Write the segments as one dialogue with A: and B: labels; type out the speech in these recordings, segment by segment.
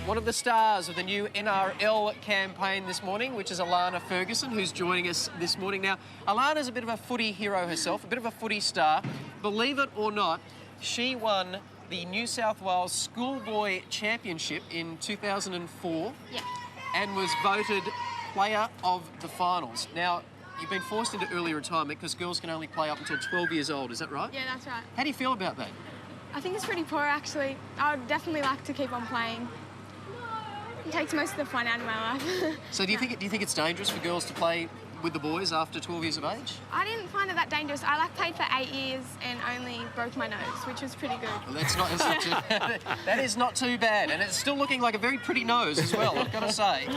A: one of the stars of the new NRL campaign this morning, which is Allana Ferguson, who's joining us this morning. Now, Allana's a bit of a footy hero herself, a bit of a footy star. Believe it or not, she won the New South Wales Schoolboy Championship in 2004 and was voted Player of the Finals. Now, you've been forced into early retirement because girls can only play up until 12 years old, is that right?
B: Yeah, that's right.
A: How do you feel about that?
B: I think it's pretty poor, actually. I would definitely like to keep on playing. It takes most of the fun out of my life.
A: So do you think it's dangerous for girls to play with the boys after 12 years of age?
B: I didn't find it that dangerous. I played for 8 years and only broke my nose, which was pretty good.
A: Well, that's not too, that is not too bad, and it's still looking like a very pretty nose as well, I've got to say.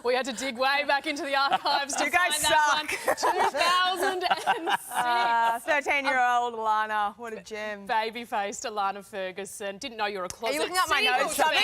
C: We had to dig way back into the archives to
D: You guys
C: find
D: suck.
C: that one. 2006.
D: 13-year-old Allana, what a gem.
C: Baby-faced Allana Ferguson. Didn't know you were a closet.
D: Are you looking at my nose, Chubby?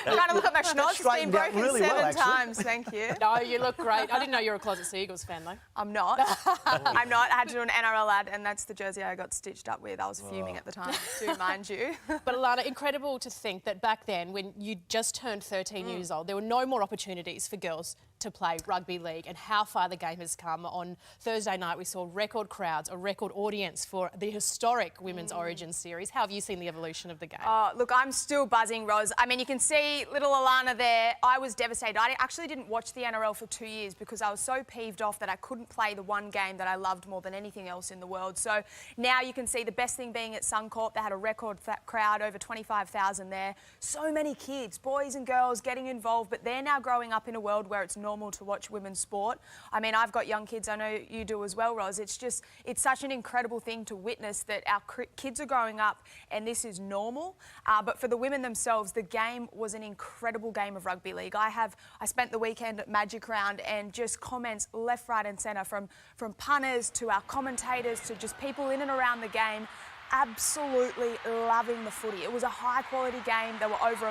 D: Trying to look at my schnoz. It's been broken
E: really well,
D: 7
E: actually.
D: times, thank you.
C: No, you look great. I didn't know you were a closet Seagulls fan, though.
D: I'm not. I'm not. I had to do an NRL ad, and that's the jersey I got stitched up with. I was fuming at the time, too, mind you.
C: But Allana, incredible to think that back then, when you just turned 13 years old, there were no more opportunities for girls to play rugby league, and how far the game has come. On Thursday night, we saw record crowds, a record audience for the historic Women's Origin series. How have you seen the evolution of the game?
D: Oh, look, I'm still buzzing, Roz. I mean, you can see little Allana there. I was devastated. I actually didn't watch the NRL for 2 years because I was so peeved off that I couldn't play the one game that I loved more than anything else in the world. So now you can see the best thing being at Suncorp. They had a record crowd, over 25,000 there. So many kids, boys and girls, getting involved, but they're now growing up in a world where it's normal to watch women's sport. I mean, I've got young kids, I know you do as well, Roz. It's such an incredible thing to witness that our kids are growing up and this is normal. But for the women themselves, the game was an incredible game of rugby league. I spent the weekend at Magic Round, and just comments left, right and centre from punters to our commentators to just people in and around the game, absolutely loving the footy. It was a high quality game. There were over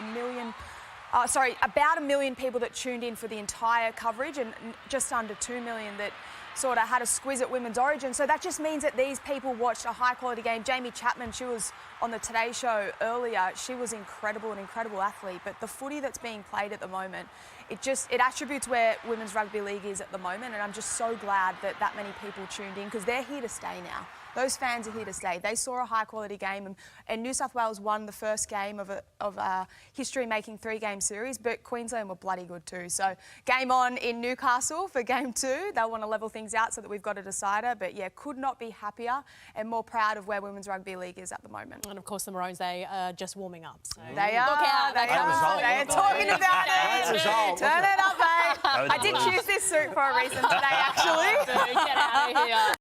D: about 1 million people that tuned in for the entire coverage, and just under 2 million that sort of had a squiz at Women's Origin. So that just means that these people watched a high-quality game. Jamie Chapman, she was on the Today Show earlier. She was incredible, an incredible athlete. But the footy that's being played at the moment, it attributes where Women's Rugby League is at the moment, and I'm just so glad that that many people tuned in, because they're here to stay now. Those fans are here to stay. They saw a high-quality game, and New South Wales won the first game of a history-making 3-game series, but Queensland were bloody good too. So game on in Newcastle for game 2. They'll want to level things out so that we've got a decider. But yeah, could not be happier and more proud of where Women's Rugby League is at the moment.
C: And of course, the Maroons, they are just warming up. So
D: they are.
C: Look out.
D: They are talking about it. Turn it up, mate. I did choose this suit for a reason today, actually.
C: Get out of here.